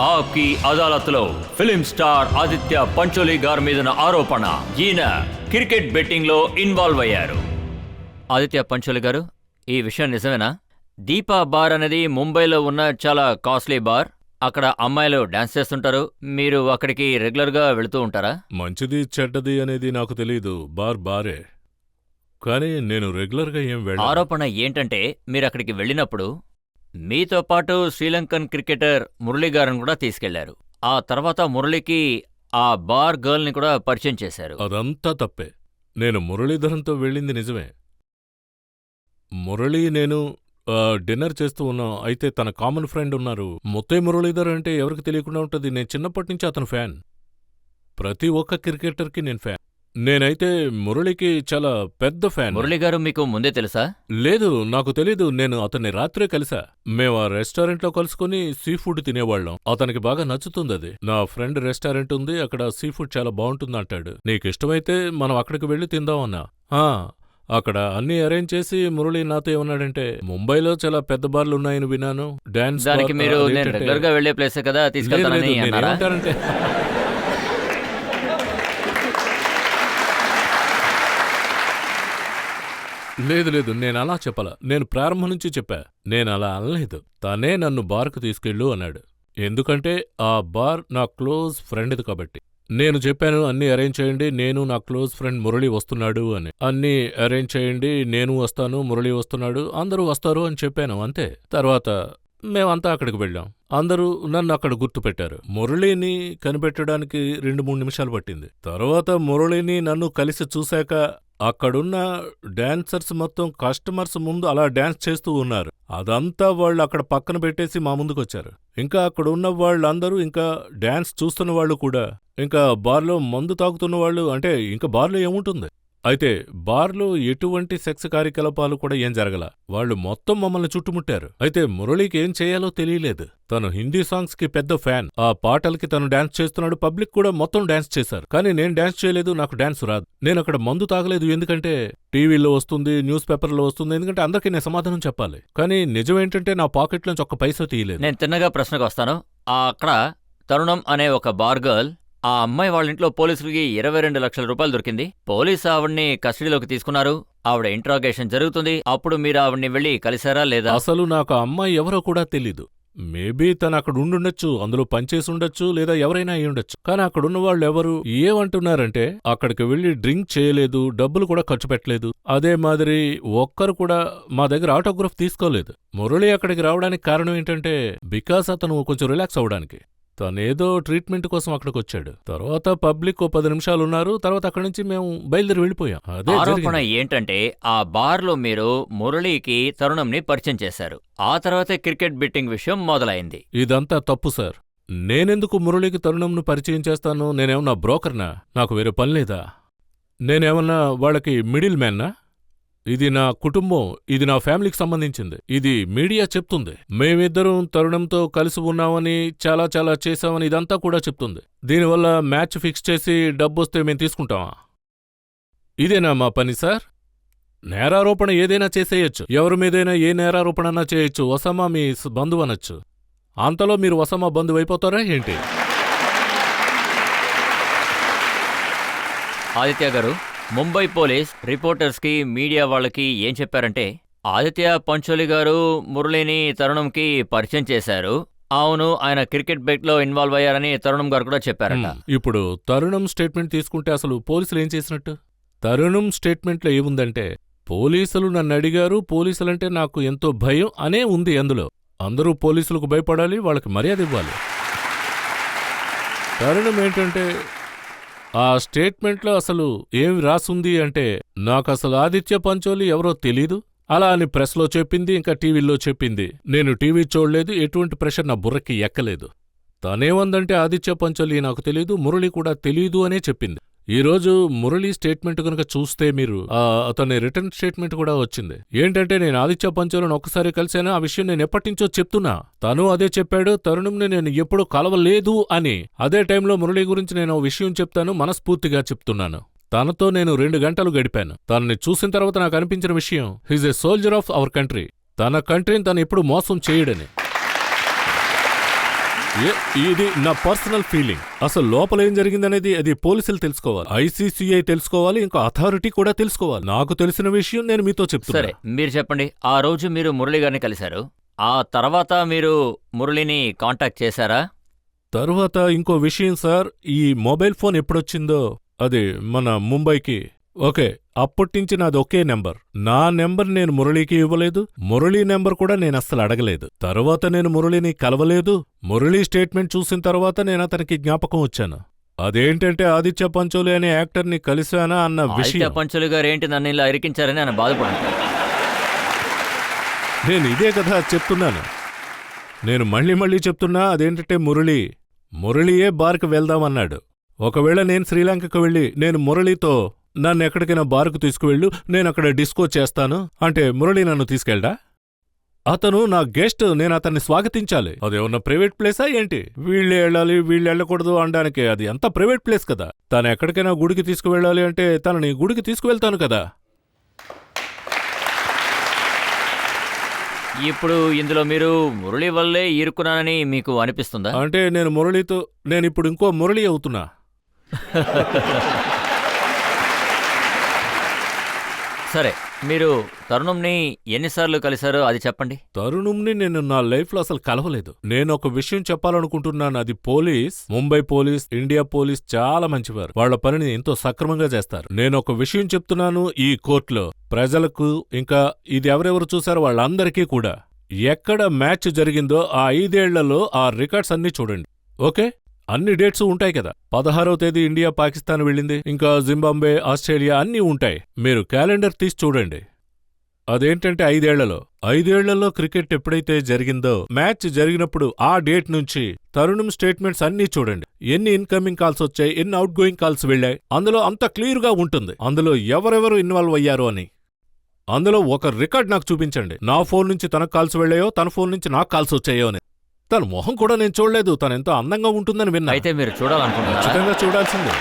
ఆప్కి అదాలత్లో film star Aditya Pancholi గారి మీద ఆరోపణ, ఈయన క్రికెట్ బెట్టింగ్ లో ఇన్వాల్వ్ అయ్యారు. ఆదిత్య పంచోలి గారు, ఈ విషయం నిజమేనా? దీపా బార్ అనేది ముంబైలో ఉన్న చాలా కాస్ట్లీ బార్. అక్కడ అమ్మాయిలు డాన్స్ చేస్తుంటారు. మీరు అక్కడికి రెగ్యులర్ గా వెళుతూ ఉంటారా? మంచిది చెడ్డది అనేది నాకు తెలీదు. బారే, కానీ నేను రెగ్యులర్గా ఏం వెళ్ళను. ఆరోపణ ఏంటంటే మీరు అక్కడికి వెళ్ళినప్పుడు మీతో పాటు శ్రీలంకన్ క్రికెటర్ మురళీ గారిని కూడా తీసుకెళ్లారు. ఆ తర్వాత మురళికి ఆ బార్ గర్ల్ ని కూడా పరిచయం చేశారు. అదంతా తప్పే. నేను మురళీధరంతో వెళ్ళింది నిజమే. మురళి నేను డిన్నర్ చేస్తూ ఉన్నాం. అయితే తన కామన్ ఫ్రెండ్ ఉన్నారు. ముత్తయ్య మురళీధర్ అంటే ఎవరికి తెలియకుండా ఉంటుంది. నేను చిన్నప్పటి నుంచి అతను ఫ్యాన్. ప్రతి ఒక్క క్రికెటర్కి నేను ఫ్యాన్. నేనైతే మురళికి చాలా పెద్ద ఫ్యాన్. మురళి గారు మీకు ముందే తెలుసా? లేదు, నాకు తెలీదు. నేను అతన్ని రాత్రే కలిసా. మేము ఆ రెస్టారెంట్లో కలుసుకుని సీ ఫుడ్ తినేవాళ్ళం. అతనికి బాగా నచ్చుతుంది అది. నా ఫ్రెండ్ రెస్టారెంట్ ఉంది, అక్కడ సీ ఫుడ్ చాలా బాగుంటుంది అంటాడు. నీకిష్టమైతే మనం అక్కడికి వెళ్ళి తిందాం అన్నా. అక్కడ అన్నీ అరేంజ్ చేసి మురళి నాతో ఏమన్నాడంటే, ముంబైలో చాలా పెద్ద బార్లు ఉన్నాయని విన్నాను. డాన్స్ దానికి మీరు నేను రెగ్యులర్ గా వెళ్లే ప్లేసే కదా తీసుకెళ్తానని అన్నారా? నేనేమంటానంటే లేదు, నేను అలా చెప్పలా. నేను ప్రారంభం నుంచి చెప్పా. నేను అలా అనలేదు. తనే నన్ను బార్కు తీసుకెళ్ళు అన్నాడు. ఎందుకంటే ఆ బార్ నా క్లోజ్ ఫ్రెండ్ది కాబట్టి. నేను చెప్పాను, అన్నీ అరేంజ్ చేయండి, నేను నా క్లోజ్ ఫ్రెండ్ మురళి వస్తున్నాడు అని. అన్నీ అరేంజ్ చేయండి, నేను వస్తాను, మురళి వస్తున్నాడు, అందరూ వస్తారు అని చెప్పాను. అంతే. తర్వాత మేమంతా అక్కడికి వెళ్ళాం. అందరూ నన్ను అక్కడ గుర్తుపెట్టారు. మురళిని కనిపెట్టడానికి 2-3 నిమిషాలు పట్టింది. తర్వాత మురళిని నన్ను కలిసి చూశాక అక్కడున్న డాన్సర్స్ మొత్తం కస్టమర్స్ ముందు అలా డాన్స్ చేస్తూ ఉన్నారు. అదంతా వాళ్ళు అక్కడ పక్కన పెట్టేసి మా ముందుకొచ్చారు. ఇంకా అక్కడున్న వాళ్ళందరూ, ఇంకా డాన్స్ చూస్తున్న వాళ్ళు కూడా, ఇంకా బార్లో మందు తాగుతున్న వాళ్ళు, అంటే ఇంకా బార్లో ఏముంటుంది. అయితే బార్లో ఎటువంటి సెక్స్ కార్యకలాపాలు కూడా ఏం జరగల. వాళ్ళు మొత్తం మమ్మల్ని చుట్టుముట్టారు. అయితే మురళికి ఏం చేయాలో తెలియలేదు. తను హిందీ సాంగ్స్ కి పెద్ద ఫ్యాన్. ఆ పాటలకి తను డాన్స్ చేస్తున్నాడు. పబ్లిక్ కూడా మొత్తం డాన్స్ చేశారు. కానీ నేను డాన్స్ చేయలేదు, నాకు డాన్స్ రాదు. నేను అక్కడ మందు తాగలేదు, ఎందుకంటే టీవీలో వస్తుంది, న్యూస్ పేపర్లో వస్తుంది, ఎందుకంటే అందరికీ నేను సమాధానం చెప్పాలి. కానీ నిజమేంటంటే నా పాకెట్లోంచి ఒక్క పైసా తీయలేదు. నేను తిన్నగా ప్రశ్నకు వస్తాను. అక్కడ తరుణం అనే ఒక బార్ గర్ల్, ఆ అమ్మాయి వాళ్ళ ఇంట్లో పోలీసులకి 22 లక్షల రూపాయలు దొరికింది. పోలీసు ఆవిడ్ని కస్టడీలోకి తీసుకున్నారు. ఆవిడ ఇంట్రాగేషన్ జరుగుతుంది. అప్పుడు మీరు ఆవిడ్ని వెళ్లి కలిశారా లేదా? అసలు నాకు ఆ అమ్మాయి ఎవరో కూడా తెలీదు. మేబీ తను అక్కడ ఉండుండొచ్చు, అందులో పనిచేసి ఉండొచ్చు, లేదా ఎవరైనా అయి ఉండొచ్చు. కానీ అక్కడున్న వాళ్ళు ఎవరు ఏమంటున్నారంటే, అక్కడికి వెళ్లి డ్రింక్ చేయలేదు, డబ్బులు కూడా ఖర్చు పెట్టలేదు. అదే మాదిరి ఒక్కరు కూడా మా దగ్గర ఆటోగ్రాఫ్ తీసుకోలేదు. మురళి అక్కడికి రావడానికి కారణం ఏంటంటే, బికాస్ అతను కొంచెం రిలాక్స్ అవడానికి. తనేదో ట్రీట్మెంట్ కోసం అక్కడికొచ్చాడు. తర్వాత పబ్లిక్ 10 నిమిషాలు ఉన్నారు. తర్వాత అక్కడి నుంచి మేము బయలుదేరి వెళ్ళిపోయాం. అదే ఆరోపణ ఏంటంటే, ఆ బార్లో మీరు మురళికి తరుణంని పరిచయం చేశారు. ఆ తర్వాతే క్రికెట్ బెట్టింగ్ విషయం మొదలైంది. ఇదంతా తప్పు సార్. నేనెందుకు మురళికి తరుణంను పరిచయం చేస్తాను? నేనేమన్నా బ్రోకర్నా? నాకు వేరే పని లేదా? నేనేమన్నా వాళ్ళకి మిడిల్ మ్యాన్నా? ఇది నా కుటుంబం, ఇది నా ఫ్యామిలీకి సంబంధించింది. ఇది మీడియా చెప్తుంది. మేమిద్దరం తరుణంతో కలిసి ఉన్నామని, చాలా చాలా చేశామని ఇదంతా కూడా చెప్తుంది. దీనివల్ల మ్యాచ్ ఫిక్స్ చేసి డబ్బొస్తే మేం తీసుకుంటామా? ఇదేనా మా పని సార్? నేరారోపణ ఏదైనా చేసేయచ్చు. ఎవరి మీదైనా ఏ నేరారోపణన్నా చేయొచ్చు. ఒసామా మీ బంధువు అనొచ్చు. అంతలో మీరు ఒసామా బంధువు అయిపోతారా ఏంటి? ఆదిత్య గారు, ముంబై పోలీస్ రిపోర్టర్స్కి, మీడియా వాళ్ళకి ఏం చెప్పారంటే, ఆదిత్య పంచోలి గారు మురళిని తరుణంకి పరిచయం చేశారు. అవును, ఆయన క్రికెట్ బెట్ లో ఇన్వాల్వ్ అయ్యారని తరుణం గారు కూడా చెప్పారట. ఇప్పుడు తరుణం స్టేట్మెంట్ తీసుకుంటే అసలు పోలీసులు ఏం చేసినట్టు? తరుణం స్టేట్మెంట్లో ఏముందంటే, పోలీసులు నన్ను అడిగారు, పోలీసులంటే నాకు ఎంతో భయం అనే ఉంది అందులో. అందరూ పోలీసులకు భయపడాలి, వాళ్ళకి మర్యాద ఇవ్వాలి. తరుణం ఏంటంటే, ఆ స్టేట్మెంట్లో అసలు ఏం రాసుంది అంటే, నాకసలు ఆదిత్య పంచోలి ఎవరో తెలీదు, అలా అని ప్రెస్లో చెప్పింది, ఇంకా టీవీల్లో చెప్పింది. నేను టీవీ చూడలేదు, ఎటువంటి ప్రెషర్ నా బుర్రకి ఎక్కలేదు. తనేమందంటే ఆదిత్య పంచోలి నాకు తెలీదు, మురళి కూడా తెలీదు అనే చెప్పింది. ఈరోజు మురళి స్టేట్మెంట్ కనుక చూస్తే మీరు, అతని రిటర్న్ స్టేట్మెంట్ కూడా వచ్చింది. ఏంటంటే, నేను ఆదిత్య పంచోలిని ఒక్కసారి కలిశాను, ఆ విషయం నేను ఎప్పటినుంచో చెప్తున్నా. తను అదే చెప్పాడు, తరుణంని నేను ఎప్పుడూ కలవలేదు అని. అదే టైంలో మురళి గురించి నేను విషయం చెప్తాను, మనస్ఫూర్తిగా చెప్తున్నాను. తనతో నేను 2 గంటలు గడిపాను. తనని చూసిన తర్వాత నాకు అనిపించిన విషయం, he's a soldier of our country. తన కంట్రీని తను ఎప్పుడు మోసం చేయడని. ఇది నా పర్సనల్ ఫీలింగ్. అసలు లోపల ఏం జరిగిందనేది అది పోలీసులు తెలుసుకోవాలి, ఐసీసీఐ తెలుసుకోవాలి, ఇంకా అథారిటీ కూడా తెలుసుకోవాలి. నాకు తెలిసిన విషయం నేను మీతో చెప్తున్నా. సరే మీరు చెప్పండి, ఆ రోజు మీరు మురళి గారిని కలిశారు, ఆ తర్వాత మీరు మురళిని కాంటాక్ట్ చేశారా? తర్వాత ఇంకో విషయం సార్, ఈ మొబైల్ ఫోన్ ఎప్పుడొచ్చిందో అది మన ముంబైకి, ఓకే, అప్పటినుంచి నాది ఒకే నెంబర్. నా నెంబర్ నేను మురళికి ఇవ్వలేదు, మురళి నెంబర్ కూడా నేను అస్సలు అడగలేదు. తర్వాత నేను మురళిని కలవలేదు. మురళి స్టేట్మెంట్ చూసిన తర్వాత నేను అతనికి జ్ఞాపకం వచ్చాను. అదేంటంటే ఆదిత్య పంచోలి అనే యాక్టర్ని కలిశానా అన్న ఆదిత్య విషయం. పంచోలి గారు ఏంటి నన్ను ఇలా ఇరికించారని ఆయన బాధపడుతున్నారు. నేను ఇదే కదా చెప్తున్నాను. నేను మళ్ళీ చెప్తున్నా, అదేంటంటే మురళియే బార్కు వెళ్దామన్నాడు. ఒకవేళ నేను శ్రీలంకకు వెళ్ళి నేను మురళితో నన్ను ఎక్కడికైనా బార్కు తీసుకువెళ్ళు, నేనక్కడ డిస్కో చేస్తాను అంటే మురళి నన్ను తీసుకెళ్ళడా? అతను నా గెస్ట్, నేను అతన్ని స్వాగతించాలి. అదేమన్నా ప్రైవేట్ ప్లేసా ఏంటి? వీళ్ళే వెళ్ళాలి వీళ్ళు వెళ్ళకూడదు అనడానికి అది అంత ప్రైవేట్ ప్లేస్ కదా. తను ఎక్కడికైనా గుడికి తీసుకువెళ్ళాలి అంటే తనని గుడికి తీసుకువెళ్తాను కదా. ఇప్పుడు ఇందులో మీరు మురళి వల్లే ఇరుక్కున్నానని మీకు అనిపిస్తుందా? అంటే నేనిప్పుడు ఇంకో మురళి అవుతున్నా. సరే మీరు తరుణంని ఎన్నిసార్లు కలిశారో అది చెప్పండి. తరుణుంని నేను నా లైఫ్లో అసలు కలవలేదు. నేను ఒక విషయం చెప్పాలనుకుంటున్నాను. అది police, Mumbai police, India police చాలా మంచివారు. వాళ్ల పనిని ఎంతో సక్రమంగా చేస్తారు. నేను ఒక విషయం చెప్తున్నాను ఈ కోర్టులో ప్రజలకు, ఇంకా ఇది ఎవరెవరు చూశారో వాళ్ళందరికీ కూడా. ఎక్కడ మ్యాచ్ జరిగిందో ఆ 5 ఏళ్లలో ఆ రికార్డ్స్ అన్నీ చూడండి. ఓకే, అన్ని డేట్స్ ఉంటాయి కదా. 16వ తేదీ ఇండియా పాకిస్తాన్ వెళ్ళింది, ఇంకా జింబాబ్వే, ఆస్ట్రేలియా అన్నీ ఉంటాయి. మీరు క్యాలెండర్ తీసి చూడండి. అదేంటంటే 5 ఏళ్లలో క్రికెట్ ఎప్పుడైతే జరిగిందో, మ్యాచ్ జరిగినప్పుడు ఆ డేట్ నుంచి తరుణం స్టేట్మెంట్స్ అన్నీ చూడండి. ఎన్ని ఇన్కమింగ్ కాల్స్ వచ్చాయి, ఎన్ని అవుట్ గోయింగ్ కాల్స్ వెళ్ళాయి, అందులో అంత క్లియర్గా ఉంటుంది. అందులో ఎవరెవరు ఇన్వాల్వ్ అయ్యారు అని. అందులో ఒక రికార్డ్ నాకు చూపించండి. నా ఫోన్ నుంచి తనకు కాల్స్ వెళ్ళాయో, తన ఫోన్ నుంచి నాకు కాల్స్ వచ్చాయో అని. తన మొహం కూడా నేను చూడలేదు. తనెంతో అందంగా ఉంటుందని విన్నా. అయితే మీరు చూడాలనుకుంటున్నారా? ఖచ్చితంగా చూడాల్సిందే.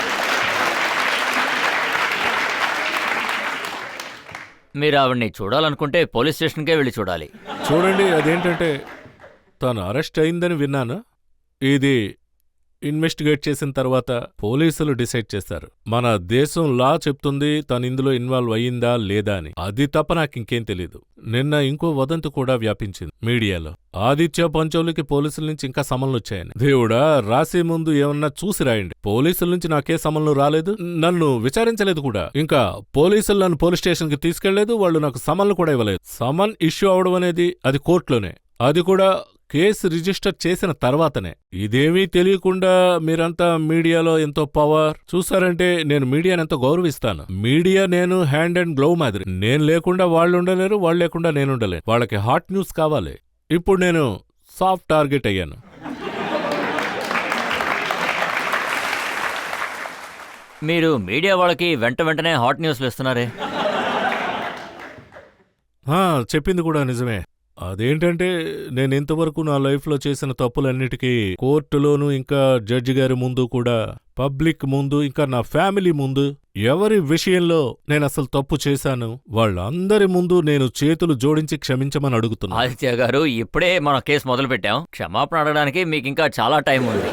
మీరు ఆవిడ్ని చూడాలనుకుంటే పోలీస్ స్టేషన్కే వెళ్ళి చూడాలి. చూడండి, అదేంటంటే తను అరెస్ట్ అయిందని విన్నాను. ఇది ఇన్వెస్టిగేట్ చేసిన తర్వాత పోలీసులు డిసైడ్ చేస్తారు. మన దేశం లా చెప్తుంది తను ఇందులో ఇన్వాల్వ్ అయ్యిందా లేదా అని. అది తప్ప నాకింకేం తెలీదు. నిన్న ఇంకో వదంతు కూడా వ్యాపించింది మీడియాలో. ఆదిత్య పంచోలికి పోలీసుల నుంచి ఇంకా సమన్లొచ్చాయని. దేవుడా, రాసే ముందు ఏమన్నా చూసి రాయండి. పోలీసుల నుంచి నాకే సమన్లు రాలేదు, నన్ను విచారించలేదు కూడా. ఇంకా పోలీసులు నన్ను పోలీస్ స్టేషన్కి తీసుకెళ్లేదు, వాళ్ళు నాకు సమన్లు కూడా ఇవ్వలేదు. సమన్ ఇష్యూ అవడం అనేది అది కోర్టులోనే, అది కూడా కేసు రిజిస్టర్ చేసిన తర్వాతనే. ఇదేమీ తెలియకుండా మీరంతా మీడియాలో ఎంతో పవర్ చూసారంటే నేను మీడియాని ఎంతో గౌరవిస్తాను. మీడియా నేను హ్యాండ్ అండ్ గ్లౌ మాదిరి. నేను లేకుండా వాళ్ళు ఉండలేరు, వాళ్ళు లేకుండా నేను ఉండలేను. వాళ్ళకి హాట్ న్యూస్ కావాలి. ఇప్పుడు నేను సాఫ్ట్ టార్గెట్ అయ్యాను. మీరు మీడియా వాళ్ళకి వెంటనే హాట్ న్యూస్లు ఇస్తున్నారే. చెప్పింది కూడా నిజమే. అదేంటంటే నేను ఇంతవరకు నా లైఫ్లో చేసిన తప్పులన్నిటికీ కోర్టులోనూ, ఇంకా జడ్జి గారి ముందు కూడా, పబ్లిక్ ముందు, ఇంకా నా ఫ్యామిలీ ముందు, ఎవరి విషయంలో నేను అసలు తప్పు చేశాను వాళ్ళందరి ముందు నేను చేతులు జోడించి క్షమించమని అడుగుతున్నా. ఆదిత్య గారు, ఇప్పుడే మన కేసు మొదలు పెట్టాం. క్షమాపణ అడగడానికి మీకు ఇంకా చాలా టైం ఉంది.